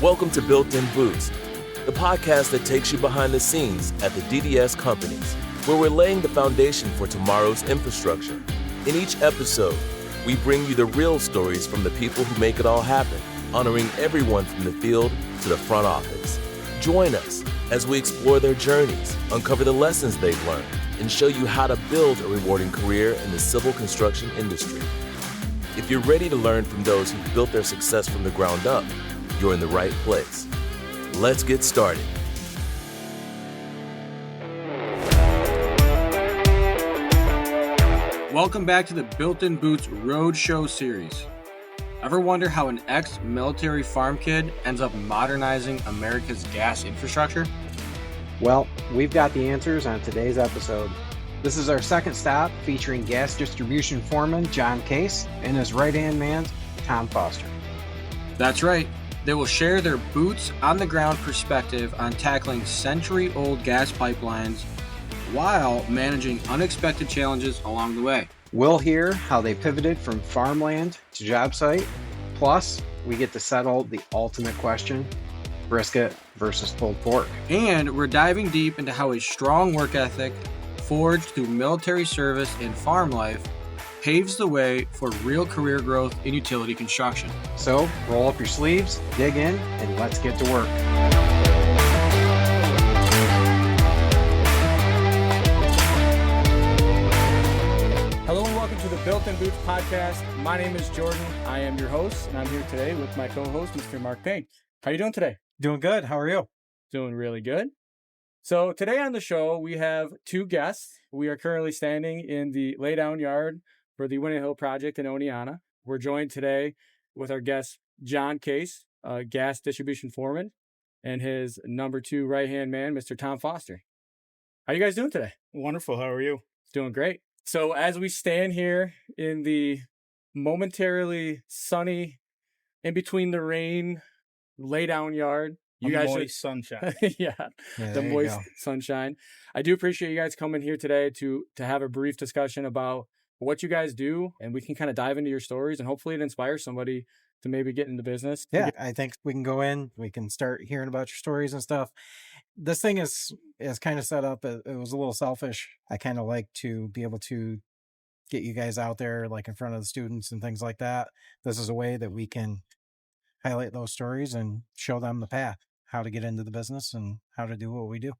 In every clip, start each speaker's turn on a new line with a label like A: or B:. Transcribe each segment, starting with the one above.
A: Welcome to Built-In Boots, the podcast that takes you behind the scenes at the DDS companies, where we're laying the foundation for tomorrow's infrastructure. In each episode, we bring you the real stories from the people who make it all happen, honoring everyone from the field to the front office. Join us as we explore their journeys, uncover the lessons they've learned, and show you how to build a rewarding career in the civil construction industry. If you're ready to learn from those who've built their success from the ground up, you're in the right place. Let's get started.
B: Welcome back to the Built-In Boots Roadshow series. Ever wonder how an ex-military farm kid ends up modernizing America's gas infrastructure?
C: Well, we've got the answers on today's episode. This is our second stop featuring gas distribution foreman John Case and his right-hand man, Tom Foster.
B: That's right. They will share their boots on the ground perspective on tackling century-old gas pipelines while managing unexpected challenges along the way.
C: We'll hear how they pivoted from farmland to job site. Plus, we get to settle the ultimate question, brisket versus pulled pork.
B: And we're diving deep into how a strong work ethic forged through military service and farm life paves the way for real career growth in utility construction.
C: So, roll up your sleeves, dig in, and let's get to work.
D: Hello and welcome to the Built-In Boots podcast. My name is Jordan. I am your host, and I'm here today with my co-host, Mr. Mark Payne. How you doing today?
E: Doing good. How are you?
D: Doing really good. So today on the show, we have two guests. We are currently standing in the laydown yard for the Winter Hill project in Oneonta. We're joined today with our guest, John Case, gas distribution foreman, and his number two right-hand man, Mr. Tom Foster. How you guys doing today?
E: Wonderful. How are you?
D: Doing great. So as we stand here in the momentarily sunny, in between the rain, laydown yard, you guys
E: moist sunshine.
D: yeah, the moist sunshine. I do appreciate you guys coming here today to have a brief discussion about what you guys do, and we can kind of dive into your stories, and hopefully it inspires somebody to maybe get into business.
E: Yeah, I think we can go in, we can start hearing about your stories and stuff. This thing is kind of set up, it was a little selfish. I kind of like to be able to get you guys out there, like in front of the students and things like that. This is a way that we can highlight those stories and show them the path, how to get into the business and how to do what we do.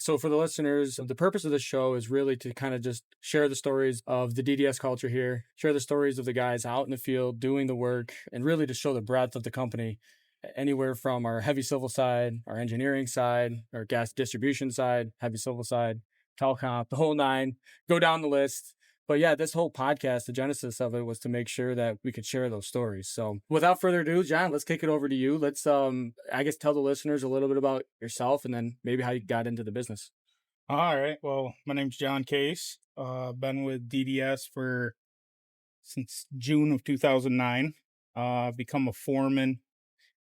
D: So for the listeners, the purpose of this show is really to kind of just share the stories of the DDS culture here, share the stories of the guys out in the field doing the work, and really to show the breadth of the company, anywhere from our heavy civil side, our engineering side, our gas distribution side, heavy civil side, telecom, the whole nine, go down the list. But yeah, this whole podcast, the genesis of it was to make sure that we could share those stories. So without further ado, John, let's kick it over to you. Let's, I guess, tell the listeners a little bit about yourself and then maybe how you got into the business.
F: All right. Well, my name's John Case. Been with DDS since June of 2009. Become a foreman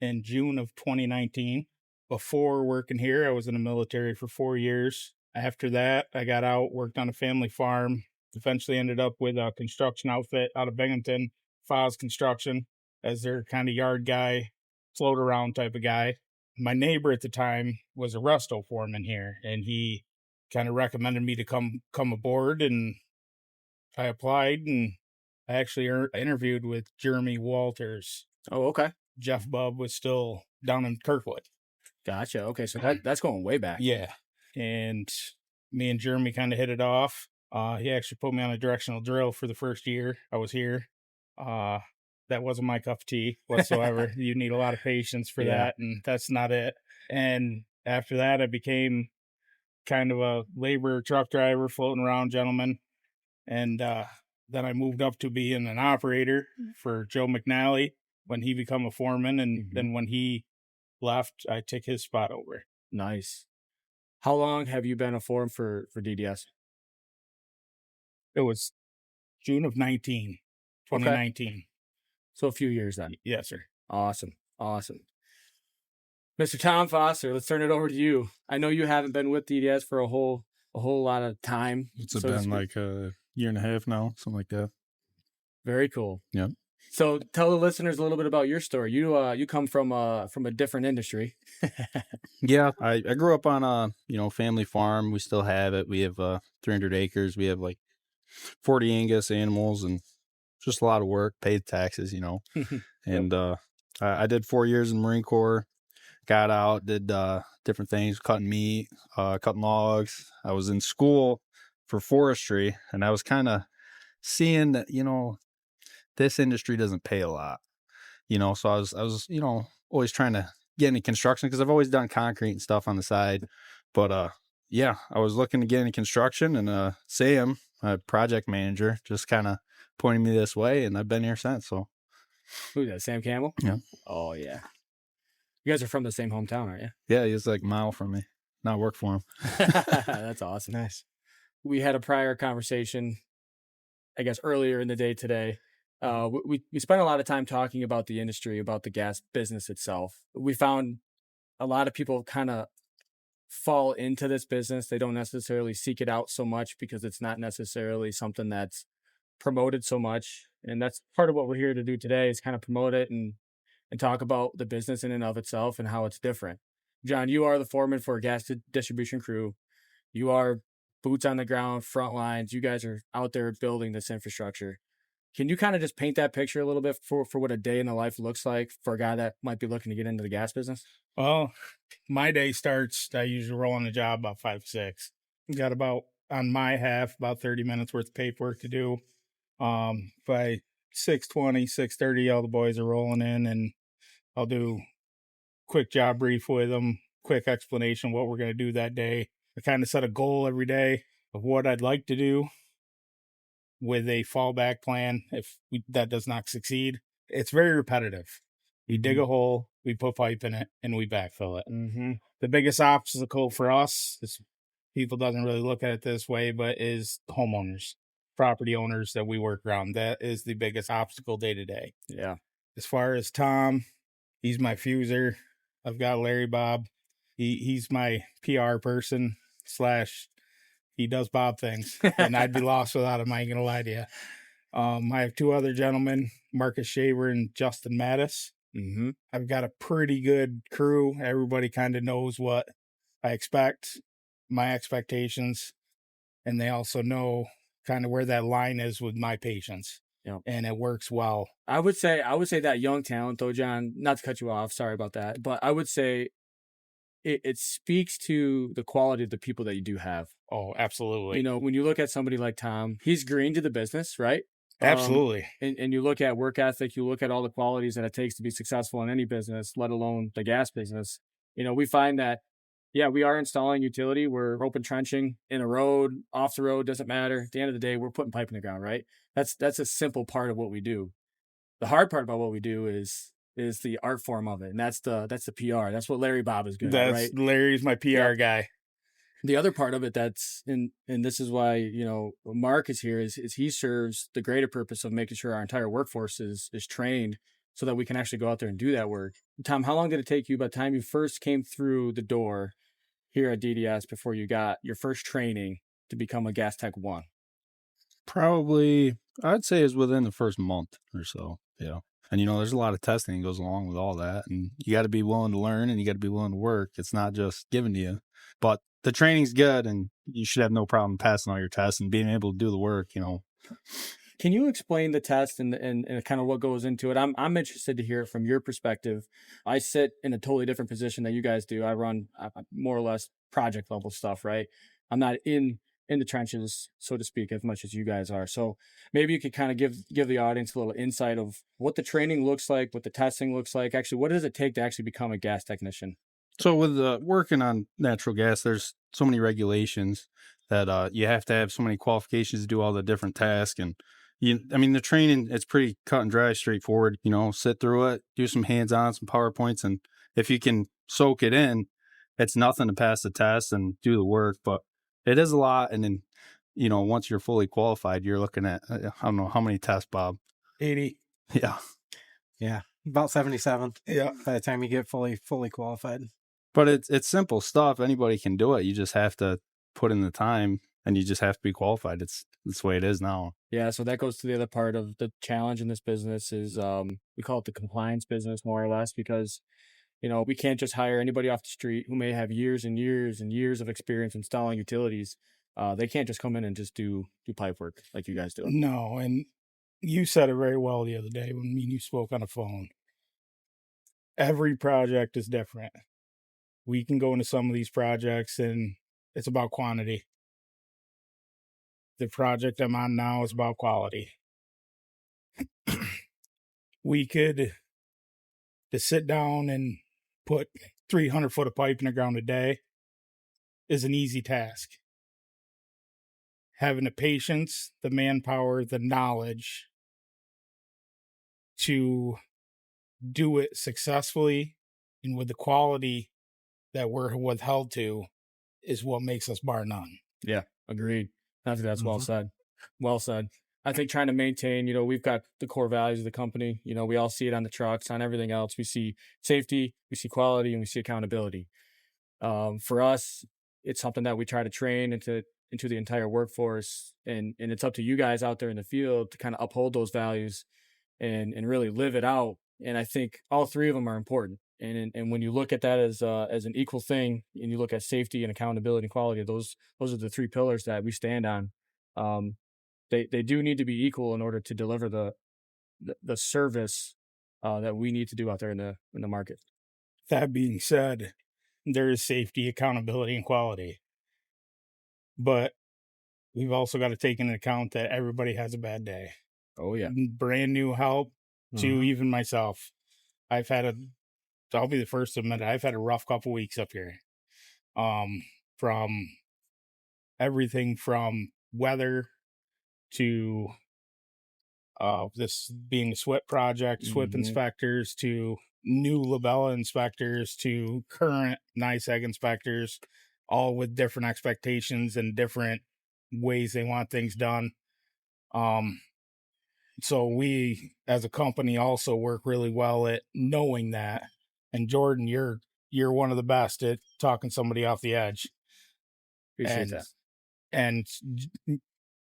F: in June of 2019. Before working here, I was in the military for 4 years. After that, I got out, worked on a family farm. Eventually ended up with a construction outfit out of Binghamton, Files Construction, as their kind of yard guy, float around type of guy. My neighbor at the time was a resto foreman here, and he kind of recommended me to come aboard, and I applied, and I actually interviewed with Jeremy Walters.
D: Oh, okay.
F: Jeff Bubb was still down in Kirkwood.
D: Gotcha. Okay, so that's going way back.
F: Yeah, and me and Jeremy kind of hit it off. He actually put me on a directional drill for the first year I was here. That wasn't my cup of tea whatsoever. You need a lot of patience for that, and that's not it. And after that, I became kind of a labor truck driver, floating around gentleman. And then I moved up to being an operator for Joe McNally when he became a foreman. And then when he left, I took his spot over.
D: Nice. How long have you been a foreman for DDS?
F: It was June of 2019. Okay.
D: So a few years then.
F: Yes, sir.
D: Awesome. Mr. Tom Foster, let's turn it over to you. I know you haven't been with DDS for a whole lot of time.
G: It's been like a year and a half now, something like that.
D: Very cool.
G: Yeah.
D: So tell the listeners a little bit about your story. You come from a different industry.
G: Yeah, I grew up on a family farm. We still have it. We have 300 acres. We have like 40 Angus animals and just a lot of work, paid taxes, And I did 4 years in the Marine Corps, got out, did different things, cutting meat, cutting logs. I was in school for forestry, and I was kind of seeing that, this industry doesn't pay a lot, so I was always trying to get into construction because I've always done concrete and stuff on the side. But yeah, I was looking to get into construction, and Sam, a project manager, just kind of pointed me this way, and I've been here since. So
D: Who's that? Sam Campbell?
G: Yeah.
D: Oh yeah. You guys are from the same hometown, aren't you?
G: Yeah, he's like a mile from me. Now I work for him.
D: That's awesome.
C: Nice.
D: We had a prior conversation, I guess, earlier in the day today. We spent a lot of time talking about the industry, about the gas business itself. We found a lot of people kind of fall into this business. They don't necessarily seek it out so much because it's not necessarily something that's promoted so much. And that's part of what we're here to do today, is kind of promote it and talk about the business in and of itself and how it's different. John, you are the foreman for a gas distribution crew. You are boots on the ground, front lines. You guys are out there building this infrastructure. Can you kind of just paint that picture a little bit for what a day in the life looks like for a guy that might be looking to get into the gas business?
F: Well, my day starts, I usually roll on the job about 5, 6. Got about, on my half, about 30 minutes worth of paperwork to do. By 6:20, 6:30, all the boys are rolling in, and I'll do quick job brief with them, quick explanation of what we're going to do that day. I kind of set a goal every day of what I'd like to do with a fallback plan if that does not succeed. It's very repetitive. We dig a hole, we put pipe in it, and we backfill it.
D: Mm-hmm.
F: The biggest obstacle for us is, people doesn't really look at it this way, but is homeowners, property owners that we work around. That is the biggest obstacle day to day.
D: Yeah.
F: As far as Tom, he's my fuser. I've got Larry Bob. He's my PR person / he does Bob things, and I'd be lost without him. I ain't gonna lie to you. I have 2 other gentlemen, Marcus Shaver and Justin Mattis.
D: Mm-hmm.
F: I've got a pretty good crew. Everybody kind of knows what I expect, my expectations, and they also know kind of where that line is with my patients.
D: Yep.
F: And it works well.
D: I would say that young talent, though, John, not to cut you off, sorry about that, but I would say it speaks to the quality of the people that you do have.
F: Oh, absolutely.
D: When you look at somebody like Tom, he's green to the business, right?
F: Absolutely.
D: And you look at work ethic, you look at all the qualities that it takes to be successful in any business, let alone the gas business. We find that, yeah, we are installing utility. We're open trenching in a road, off the road, doesn't matter. At the end of the day, we're putting pipe in the ground, right? That's a simple part of what we do. The hard part about what we do is the art form of it. And that's the PR. That's what Larry Bob is good at, right?
F: Larry's my PR guy.
D: The other part of it and this is why, Mark is here, is he serves the greater purpose of making sure our entire workforce is trained so that we can actually go out there and do that work. Tom, how long did it take you by the time you first came through the door here at DDS before you got your first training to become a Gas Tech 1?
G: Probably, I'd say it's within the first month or so. Yeah. And, there's a lot of testing that goes along with all that. And you got to be willing to learn and you got to be willing to work. It's not just given to you. But the training's good and you should have no problem passing all your tests and being able to do the work,
D: Can you explain the test and kind of what goes into it? I'm interested to hear it from your perspective. I sit in a totally different position that you guys do. I run more or less project level stuff, right? I'm not in the trenches, so to speak, as much as you guys are. So maybe you could kind of give the audience a little insight of what the training looks like, what the testing looks like. Actually, what does it take to actually become a gas technician?
G: So with working on natural gas, there's so many regulations that you have to have so many qualifications to do all the different tasks. And the training, it's pretty cut and dry, straightforward. Sit through it, do some hands-on, some PowerPoints, and if you can soak it in, it's nothing to pass the test and do the work. But it is a lot. And then, once you're fully qualified, you're looking at, I don't know, how many tests, Bob?
F: 80.
G: Yeah.
C: Yeah. About 77.
F: Yeah.
C: By the time you get fully qualified.
G: But it's simple stuff. Anybody can do it. You just have to put in the time and you just have to be qualified. It's the way it is now.
D: Yeah, so that goes to the other part of the challenge in this business is we call it the compliance business more or less because, we can't just hire anybody off the street who may have years and years and years of experience installing utilities. They can't just come in and just do pipe work like you guys do.
F: No, and you said it very well the other day when me and you spoke on the phone. Every project is different. We can go into some of these projects and it's about quantity. The project I'm on now is about quality. We could to sit down and put 300 foot of pipe in the ground a day is an easy task. Having the patience, the manpower, the knowledge to do it successfully and with the quality that we're withheld to is what makes us bar none.
D: Yeah, agreed. I think that's well said. Well said. I think trying to maintain, we've got the core values of the company. We all see it on the trucks, on everything else. We see safety, we see quality, and we see accountability. For us, it's something that we try to train into the entire workforce. And it's up to you guys out there in the field to kind of uphold those values and really live it out. And I think all three of them are important. And when you look at that as an equal thing, and you look at safety and accountability and quality, those are the three pillars that we stand on. They do need to be equal in order to deliver the service that we need to do out there in the market.
F: That being said, there is safety, accountability, and quality. But we've also got to take into account that everybody has a bad day.
D: Oh, yeah.
F: Brand new help to even myself. I'll be the first to admit it, I've had a rough couple weeks up here. From everything from weather to this being a SWIP project, SWIP inspectors, to new Labella inspectors, to current NICEAG inspectors, all with different expectations and different ways they want things done. So we, as a company, also work really well at knowing that. And Jordan, you're one of the best at talking somebody off the edge.
D: Appreciate that.
F: And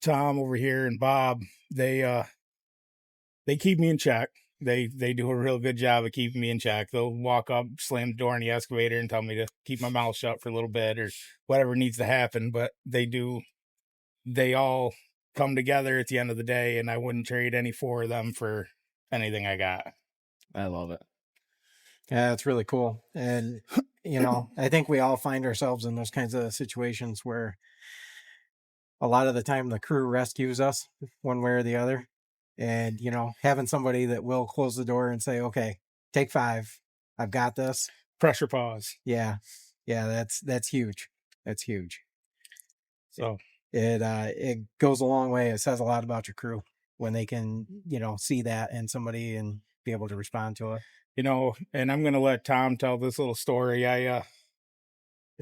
F: Tom over here and Bob, they keep me in check. They do a real good job of keeping me in check. They'll walk up, slam the door in the excavator, and tell me to keep my mouth shut for a little bit or whatever needs to happen. But they all come together at the end of the day, and I wouldn't trade any four of them for anything I got.
D: I love it.
E: Yeah, it's really cool. And, I think we all find ourselves in those kinds of situations where a lot of the time the crew rescues us one way or the other. And, having somebody that will close the door and say, okay, take 5. I've got this.
F: Pressure pause.
E: Yeah. Yeah. That's huge. That's huge.
F: So
E: it goes a long way. It says a lot about your crew when they can, see that in somebody and be able to respond to it.
F: And I'm going to let Tom tell this little story. It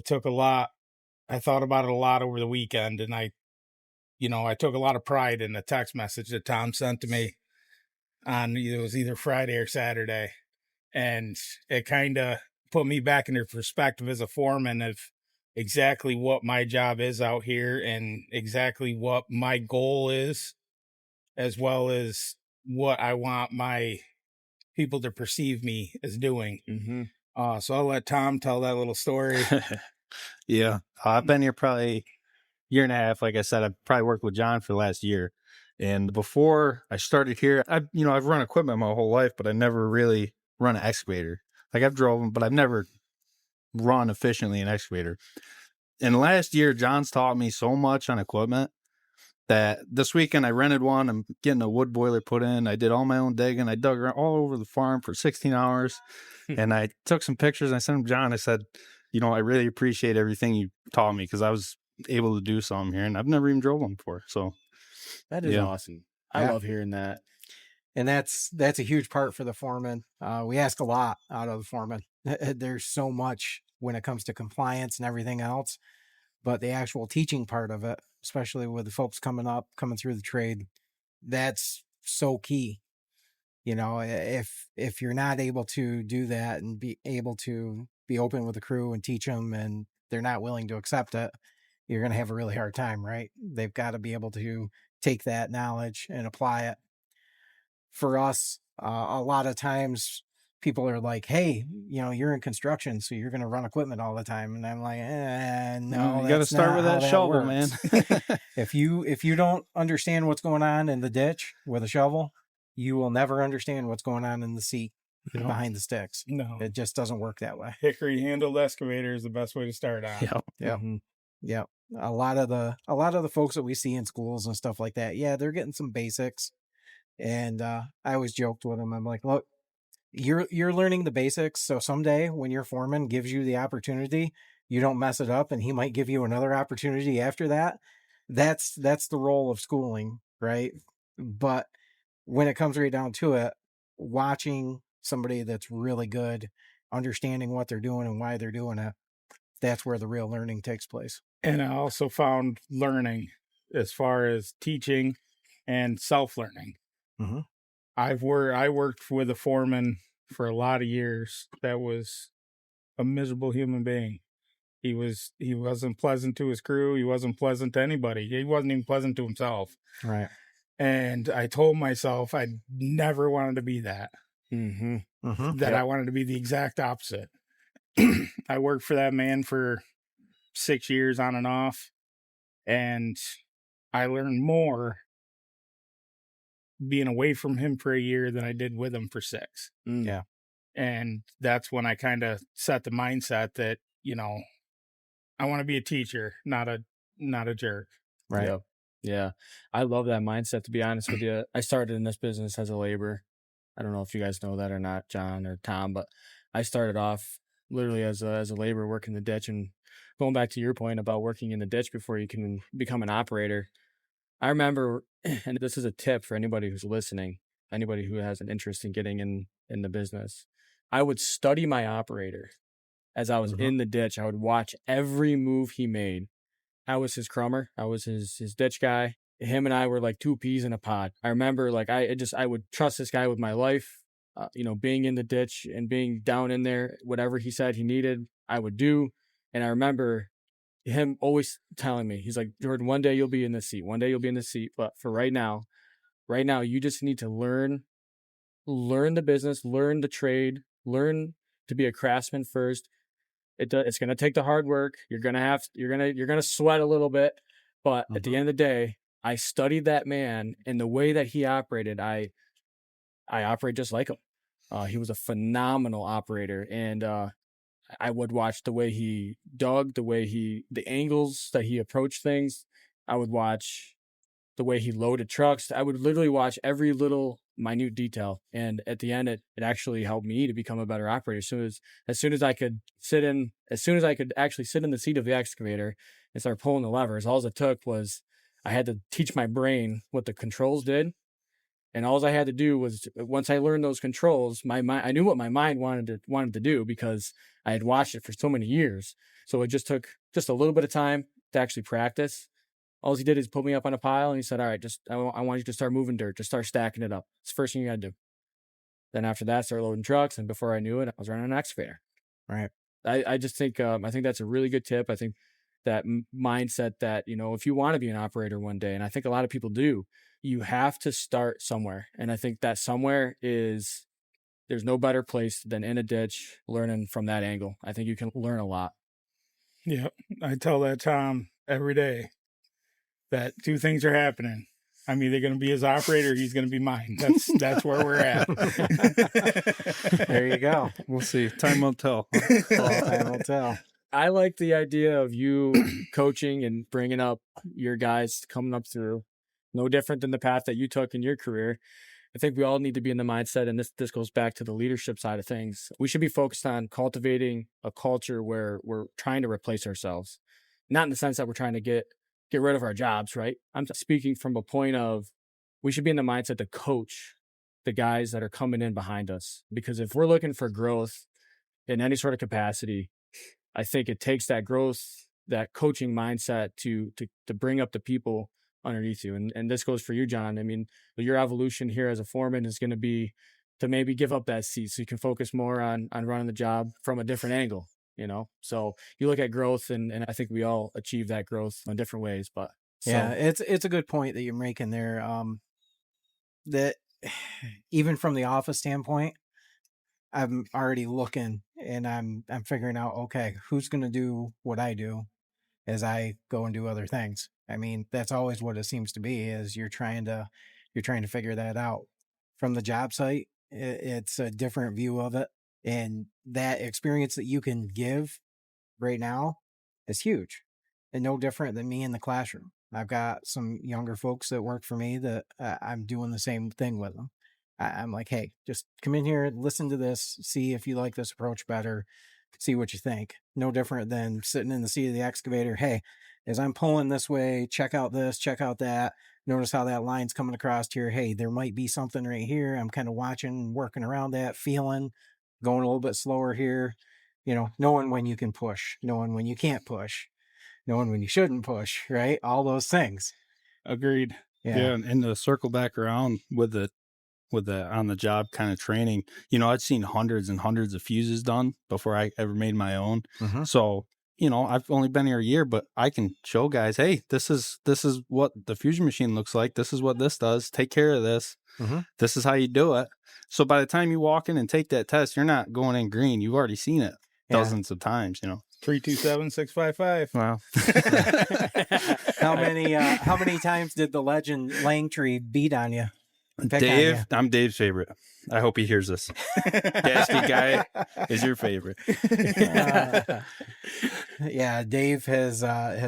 F: took a lot. I thought about it a lot over the weekend, and I took a lot of pride in the text message that Tom sent to me it was either Friday or Saturday. And it kind of put me back into perspective as a foreman of exactly what my job is out here and exactly what my goal is, as well as what I want my people to perceive me as doing. So I'll let Tom tell that little story.
G: Yeah. I've been here probably year and a half. Like I said, I've probably worked with John for the last year. And before I started here, I've run equipment my whole life, but I never really run an excavator. Like I've drove them, but I've never run efficiently an excavator. And last year, John's taught me so much on equipment that this weekend I rented one. I'm getting a wood boiler put in. I did all my own digging. I dug around all over the farm for 16 hours. And I took some pictures and I sent them to John. I said, I really appreciate everything you taught me because I was able to do some here and I've never even drove one before. So
D: that is awesome. I love hearing that.
E: And that's a huge part for the foreman. We ask a lot out of the foreman. There's so much when it comes to compliance and everything else, but the actual teaching part of it, especially with the folks coming through the trade, that's so key. If you're not able to do that and be able to be open with the crew and teach them and they're not willing to accept it, you're going to have a really hard time, right? They've got to be able to take that knowledge and apply it. For us, a lot of times people are like, hey, you're in construction, so you're going to run equipment all the time. And I'm like, no,
G: you got to start with that shovel, man.
E: If you don't understand what's going on in the ditch with a shovel, you will never understand what's going on in the seat behind the sticks.
F: No,
E: it just doesn't work that way.
F: Hickory handled excavator is the best way to start out.
E: Yeah. A lot of the folks that we see in schools and stuff like that, they're getting some basics. And I always joked with them. I'm like, look, you're learning the basics. So someday when your foreman gives you the opportunity, you don't mess it up, and he might give you another opportunity after that. That's the role of schooling, right? But when it comes right down to it, watching somebody that's really good, understanding what they're doing and why they're doing it, that's where the real learning takes place.
F: And I also found learning as far as teaching and self-learning.
E: Mm-hmm.
F: I worked with a foreman for a lot of years that was a miserable human being. He wasn't pleasant to his crew. He wasn't pleasant to anybody. He wasn't even pleasant to himself.
E: Right.
F: And I told myself I never wanted to be that.
B: Mm-hmm.
E: Mm-hmm.
F: That I wanted to be the exact opposite. I worked for that man for 6 years on and off, and I learned more being away from him for a year than I did with him for 6.
E: Yeah.
F: And that's when I kind of set the mindset that, I want to be a teacher, not a jerk.
E: Right.
B: Yep.
D: Yeah. I love that mindset, to be honest with you. I started in this business as a laborer. I don't know if you guys know that or not, John or Tom, but I started off literally as a laborer working the ditch. And going back to your point about working in the ditch before you can become an operator, I remember, and this is a tip for anybody who's listening, anybody who has an interest in getting in the business, I would study my operator as I was in the ditch. I would watch every move he made. I was his crummer. I was his ditch guy. Him and I were like two peas in a pod. I remember I would trust this guy with my life, being in the ditch and being down in there, whatever he said he needed, I would do. And I remember him always telling me, he's like, Jordan, one day you'll be in this seat. One day you'll be in this seat. But for right now, you just need to learn the business, learn the trade, learn to be a craftsman first. It's going to take the hard work. You're going to sweat a little bit, but at the end of the day, I studied that man, and the way that he operated, I operate just like him. He was a phenomenal operator, and I would watch the way he dug, the angles that he approached things. I would watch the way he loaded trucks. I would literally watch every little minute detail. And at the end, it actually helped me to become a better operator. As soon as I could actually sit in the seat of the excavator and start pulling the levers, all it took was I had to teach my brain what the controls did. And all I had to do was, once I learned those controls, I knew what my mind wanted to do because I had watched it for so many years. So it just took just a little bit of time to actually practice. All he did is put me up on a pile, and he said, all right, I want you to start moving dirt. Just start stacking it up. It's the first thing you got to do. Then after that, start loading trucks. And before I knew it, I was running an excavator.
E: Right.
D: I just think, I think that's a really good tip. I think that mindset that, if you want to be an operator one day, and I think a lot of people do, you have to start somewhere. And I think that somewhere there's no better place than in a ditch, learning from that angle. I think you can learn a lot.
F: Yeah. I tell that Tom every day that two things are happening. I'm either going to be his operator or he's going to be mine. That's where we're at.
E: There you go.
G: We'll see. Time will tell.
E: Time will tell.
D: I like the idea of you coaching and bringing up your guys coming up through. No different than the path that you took in your career. I think we all need to be in the mindset, and this goes back to the leadership side of things. We should be focused on cultivating a culture where we're trying to replace ourselves. Not in the sense that we're trying to get rid of our jobs, right? I'm speaking from a point of we should be in the mindset to coach the guys that are coming in behind us. Because if we're looking for growth in any sort of capacity, I think it takes that growth, that coaching mindset to bring up the people underneath you. And this goes for you, John. I mean, your evolution here as a foreman is going to be to maybe give up that seat so you can focus more on running the job from a different angle. So you look at growth, and I think we all achieve that growth in different ways. But
E: Yeah, it's a good point that you're making there. That even from the office standpoint, I'm already looking and I'm figuring out, okay, who's going to do what I do as I go and do other things. I mean, that's always what it seems to be, is you're trying to figure that out. From the job site, it's a different view of it. And that experience that you can give right now is huge, and no different than me in the classroom. I've got some younger folks that work for me that I'm doing the same thing with them. I'm like, hey, just come in here, listen to this, see if you like this approach better, see what you think. No different than sitting in the seat of the excavator. Hey, as I'm pulling this way, check out this, check out that. Notice how that line's coming across here. Hey, there might be something right here. I'm kind of watching, working around that, feeling, going a little bit slower here. Knowing when you can push, knowing when you can't push, knowing when you shouldn't push, right? All those things.
F: Agreed.
G: Yeah. And to circle back around with the on the job kind of training, I'd seen hundreds and hundreds of fuses done before I ever made my own.
E: Mm-hmm.
G: So, I've only been here a year, but I can show guys, hey, this is what the fusion machine looks like. This is what this does. Take care of this.
E: Mm-hmm.
G: This is how you do it. So by the time you walk in and take that test, you're not going in green. You've already seen it dozens of times,
F: 327-655.
G: Wow.
E: How many times did the legend Langtree beat on you?
G: Dave, I'm Dave's favorite. I hope he hears this. Gasky guy is your favorite.
E: Yeah, Dave has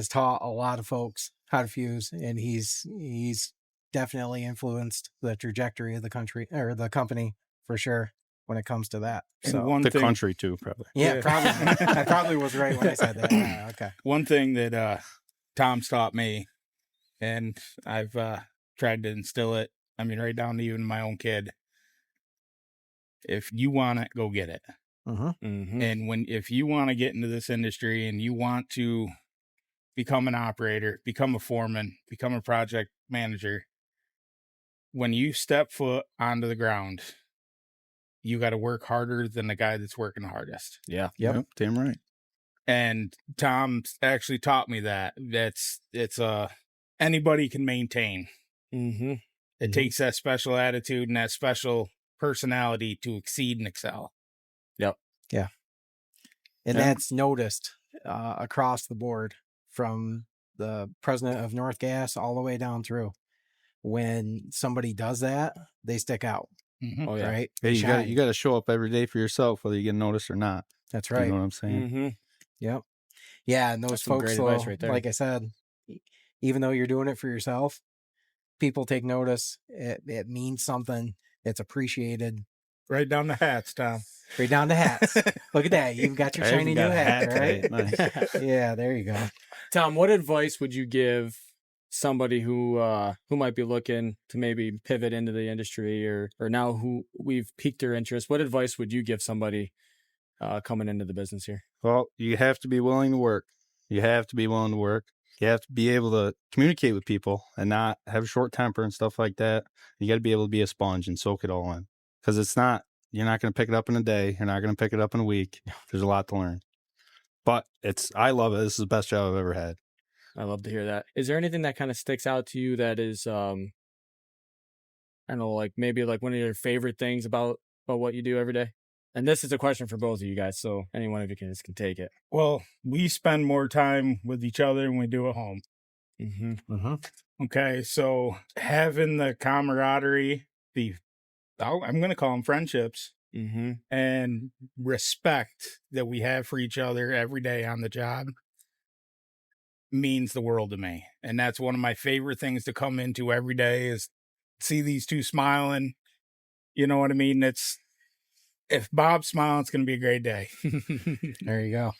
E: taught a lot of folks how to fuse, and he's definitely influenced the trajectory of the country or the company for sure when it comes to that.
F: And
G: so country too, probably.
E: Yeah, probably. I probably was right when I said that. Okay.
F: One thing that Tom's taught me, and I've tried to instill it, right down to even my own kid. If you want it, go get it.
E: Mm-hmm.
D: Mm-hmm.
F: And if you want to get into this industry and you want to become an operator, become a foreman, become a project manager, when you step foot onto the ground, you got to work harder than the guy that's working the hardest.
D: Yeah.
E: Yep.
G: Damn right.
F: And Tom actually taught me that. It's anybody can maintain.
D: Mm-hmm.
F: It takes that special attitude and that special personality to exceed and excel.
D: Yep.
E: Yeah. And that's noticed across the board, from the president of North Gas all the way down through. When somebody does that, they stick out.
F: Mm-hmm.
D: Oh, yeah.
E: Right?
G: Hey, you got to show up every day for yourself, whether you get noticed or not.
E: That's right.
G: You know what I'm saying?
D: Mm-hmm.
E: Yep. Yeah, and those
D: That's some
E: folks,
D: great
E: though,
D: advice right there.
E: like I said, even though you're doing it for yourself, people take notice. It means something. It's appreciated.
F: Right down the hats, Tom.
E: Right down to hats. Look at that. You've got your
G: I
E: shiny
G: even
E: new
G: got a
E: hat,
G: hat
E: right?
G: today. Nice.
E: Yeah, there you go.
D: Tom, what advice would you give somebody who might be looking to maybe pivot into the industry, or now who we've piqued their interest? What advice would you give somebody coming into the business here?
G: Well, you have to be willing to work. You have to be willing to work. You have to be able to communicate with people and not have a short temper and stuff like that. You got to be able to be a sponge and soak it all in, because you're not going to pick it up in a day. You're not going to pick it up in a week. There's a lot to learn, but I love it. This is the best job I've ever had.
D: I love to hear that. Is there anything that kind of sticks out to you that is, I don't know, like maybe like one of your favorite things about what you do every day? And this is a question for both of you guys, so any one of you can take it.
F: Well, we spend more time with each other than we do at home.
D: Mm-hmm.
E: Mm-hmm.
F: Okay, so having the camaraderie, I'm going to call them friendships,
D: Mm-hmm.
F: and respect that we have for each other every day on the job means the world to me. And that's one of my favorite things to come into every day, is see these two smiling. You know what I mean? If Bob's smiling, it's going to be a great day.
E: There you go.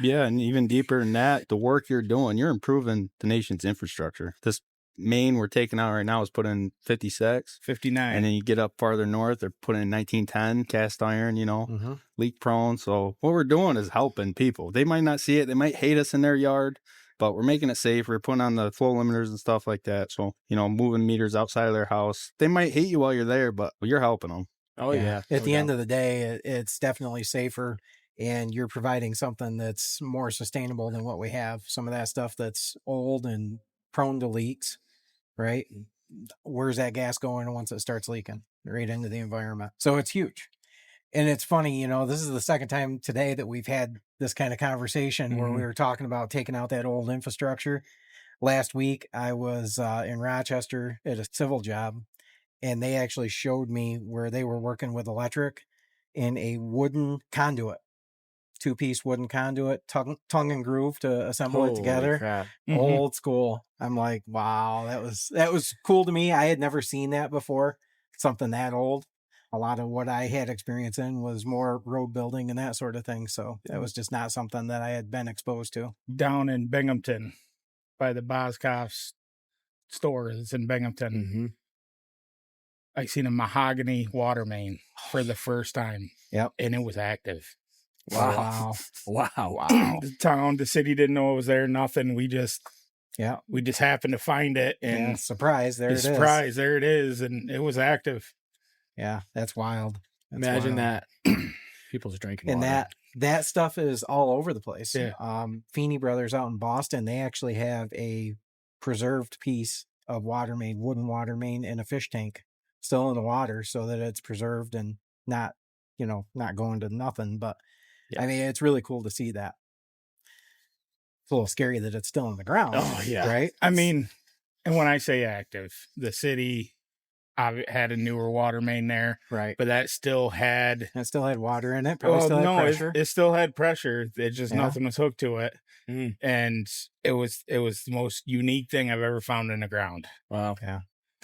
G: Yeah, and even deeper than that, the work you're doing, you're improving the nation's infrastructure. This main we're taking out right now is put in 56.
F: 59.
G: And then you get up farther north, they're putting in 1910 cast iron,
E: Mm-hmm.
G: leak prone. So what we're doing is helping people. They might not see it. They might hate us in their yard, but we're making it safe. We're putting on the flow limiters and stuff like that. So, moving meters outside of their house. They might hate you while you're there, but you're helping them.
D: Oh, yeah.
E: At the end of the day, it's definitely safer. and you're providing something that's more sustainable than what we have. Some of that stuff that's old and prone to leaks, right? Where's that gas going once it starts leaking? Right into the environment. So it's huge. And it's funny, this is the second time today that we've had this kind of conversation where we were talking about taking out that old infrastructure. Last week, I was in Rochester at a civil job, and they actually showed me where they were working with electric in a wooden conduit, 2-piece wooden conduit, tongue and groove to assemble it together.
D: Crap.
E: Old school. I'm like, wow, that was cool to me. I had never seen that before, something that old. A lot of what I had experience in was more road building and that sort of thing. So that was just not something that I had been exposed to.
F: Down in Binghamton by the Boscoff's store that's in Binghamton. I seen a mahogany water main for the first time.
E: Yep.
F: And it was active.
E: Wow.
F: The city didn't know it was there, nothing. We just happened to find it, and
E: surprise, there it is.
F: There it is, and it was active.
E: Yeah, that's wild.
D: Imagine that. People's drinking
E: and
D: water.
E: that stuff is all over the place.
F: Yeah.
E: Feeney Brothers out in Boston, they actually have a preserved piece of wooden water main in a fish tank, still in the water, so that it's preserved and not going to nothing. But I mean, it's really cool to see that. It's a little scary that it's still on the ground.
F: Oh yeah,
E: right.
F: I mean, and when I say active, the city had a newer water main there,
E: right?
F: But that still had
E: water in it. Probably still had pressure.
F: It still had pressure. It just nothing was hooked to it, and it was the most unique thing I've ever found in the ground.
D: Wow.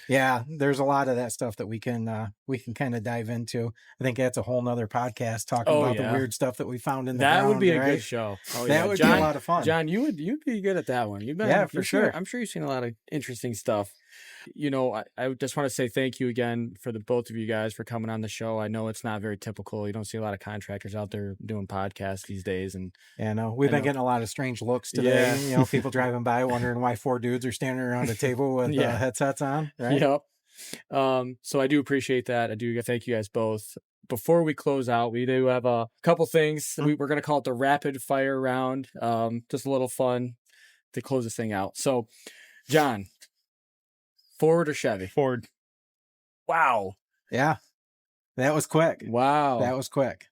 E: Yeah. There's a lot of that stuff that we can kind of dive into. I think that's a whole nother podcast talking about the weird stuff that we found in the ground.
D: That would be a good show.
E: That would be a lot of fun.
D: John, you'd be good at that one. You've been,
E: for sure.
D: I'm sure you've seen a lot of interesting stuff. I just want to say thank you again for the both of you guys for coming on the show. I know it's not very typical. You don't see a lot of contractors out there doing podcasts these days. And
E: we've been getting a lot of strange looks today.
D: Yeah.
E: People driving by wondering why 4 dudes are standing around a table with headsets on. Right?
D: Yep. So I do appreciate that. I do thank you guys both. Before we close out, we do have a couple things. We're going to call it the rapid fire round. Just a little fun to close this thing out. So, John, Ford or Chevy?
F: Ford.
D: Wow.
E: Yeah. That was quick.
D: Wow.
E: That was quick.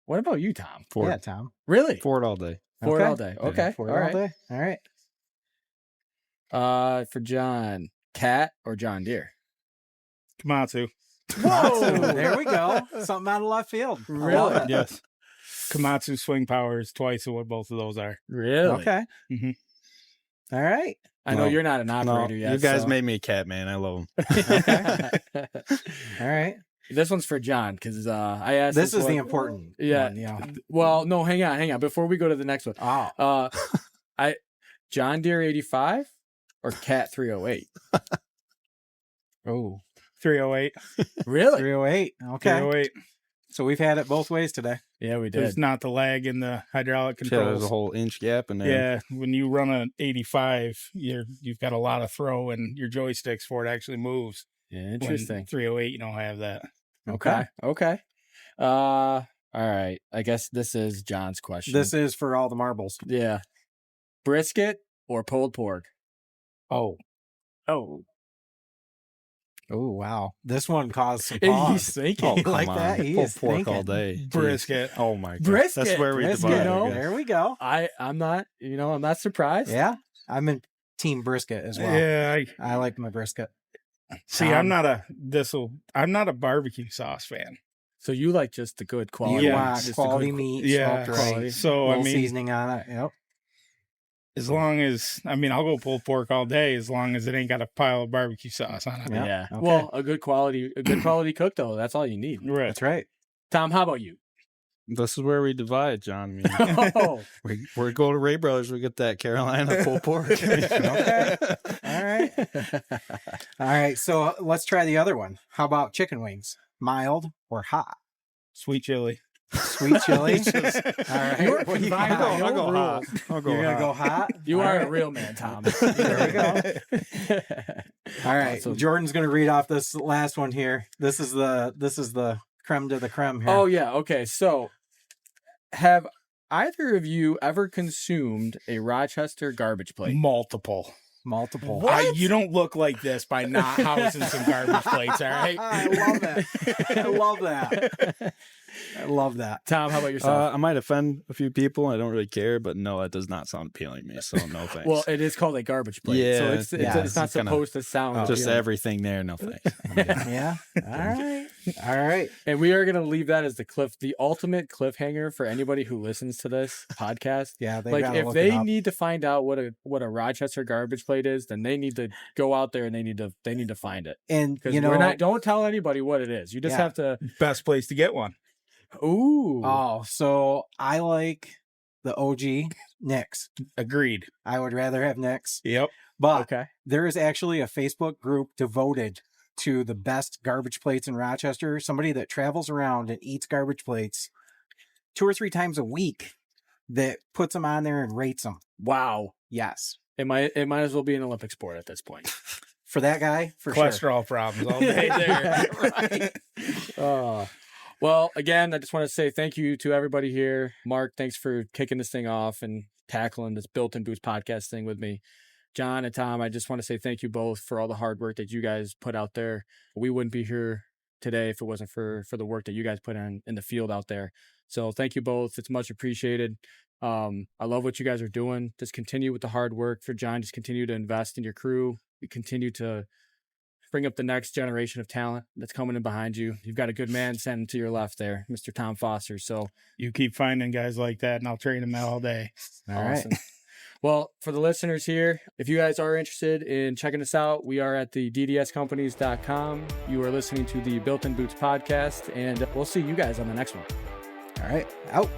D: What about you, Tom?
G: Ford.
E: Yeah, Tom.
D: Really?
G: Ford all day.
D: Ford all day. Okay.
E: Yeah, Ford all day. All right.
D: For John, Cat or John Deere?
F: Komatsu.
E: Whoa. There we go. Something out of left field.
D: Really?
F: Yes. Komatsu swing power is twice of what both of those are.
D: Really?
E: Okay.
F: Mm-hmm.
E: All right.
D: I know you're not an operator yet.
G: You guys made me a cat man. I love them.
E: Okay. All right.
D: This one's for John because I asked.
E: This is the important one. Yeah.
D: Well, no, hang on. Before we go to the next one, John Deere 85 or Cat 308?
E: Oh,
F: 308.
D: Really?
E: 308. Okay.
F: 308.
E: So we've had it both ways today.
D: Yeah, we did.
F: There's not the lag in the hydraulic controls.
G: There's a whole inch gap in there.
F: Yeah, when you run an 85, you've got a lot of throw, and your joysticks for it actually moves.
D: Yeah, interesting.
F: When 308, you don't have that.
D: Okay. All right. I guess this is John's question.
E: This is for all the marbles.
D: Yeah. Brisket or pulled pork?
F: Oh.
E: Oh, wow. This one caused some pause.
D: He's thinking.
E: Like that? He is
G: pork
E: thinking.
G: all day.
F: Brisket.
G: Oh, my God.
D: Brisket.
G: That's where we
E: Brisket,
G: divide.
E: there we go.
D: I'm not surprised.
E: Yeah. I'm in team brisket as well.
F: Yeah.
E: I like my brisket.
F: See, I'm not a barbecue sauce fan.
D: So you like just the good quality.
E: You want
D: just
E: quality
D: the good
E: meat,
F: Yeah.
E: smoked right.
D: Quality.
F: So, I mean,
E: seasoning on it. Yep.
F: as long as, I'll go pulled pork all day as long as it ain't got a pile of barbecue sauce on it.
D: Yeah.
E: Okay.
D: Well, a good quality cook though. That's all you need.
F: Right.
E: That's right.
D: Tom, how about you?
G: This is where we divide, John. I mean,
D: Oh,
G: we go to Ray Brothers. We get that Carolina pulled pork.
E: Okay. All right. All right. So let's try the other one. How about chicken wings? Mild or hot?
F: Sweet chili.
E: Sweet chili. All right.
D: You're
E: What do you
D: combining
E: got?
D: your
G: I'll go hot.
D: rules.
G: I'll go
E: You're going to
G: hot.
E: go hot?
D: You
E: All
D: are
E: right.
D: a real man, Tom.
E: There we go. All right.
D: So-
E: Jordan's going to read off this last one here. This is the creme de la creme here.
D: Oh yeah. Okay. So Have either of you ever consumed a Rochester garbage plate?
F: Multiple. You don't look like this by not housing some garbage plates, all right?
E: I love that. I love that. I love that.
D: Tom, how about yourself?
G: I might offend a few people. I don't really care, but no, that does not sound appealing to me. So no thanks.
D: Well, it is called a garbage plate.
G: Yeah,
D: So it's not
G: kinda-
D: supposed to sound
G: just
D: appealing.
G: everything there. No thanks.
E: Yeah. All right.
D: And we are going to leave that as the ultimate cliffhanger for anybody who listens to this podcast.
E: Yeah. They
D: Like
E: gotta
D: if
E: look
D: they
E: it up.
D: need to find out what a Rochester garbage plate is, then they need to go out there and they need to find it.
E: And
D: Because
E: you know,
D: don't tell anybody what it is. You just
E: Yeah.
D: have to.
F: Best place to get one.
D: Ooh.
E: oh, so I like the OG Nick's.
F: Agreed.
E: I would rather have Nick's,
F: Yep.
E: but
D: Okay.
E: there is actually a Facebook group devoted to the best garbage plates in Rochester. Somebody that travels around and eats garbage plates 2 or 3 times a week that puts them on there and rates them.
D: Wow.
E: Yes.
D: It might as well be an Olympic sport at this point.
E: For that guy, for sure.
F: Cholesterol problems all day there.
E: Right.
D: Well, again, I just want to say thank you to everybody here. Mark, thanks for kicking this thing off and tackling this Built in Boots podcast thing with me. John and Tom, I just want to say thank you both for all the hard work that you guys put out there. We wouldn't be here today if it wasn't for the work that you guys put in the field out there. So thank you both. It's much appreciated. I love what you guys are doing. Just continue with the hard work. For John, just continue to invest in your crew. You continue to bring up the next generation of talent that's coming in behind you. You've got a good man standing to your left there, Mr. Tom Foster. So
F: You keep finding guys like that, and I'll train them all day.
E: All right.
D: awesome. Well, for the listeners here, if you guys are interested in checking us out, we are at the ddscompanies.com. You are listening to the Built in Boots podcast, and we'll see you guys on the next one.
E: All right. Out.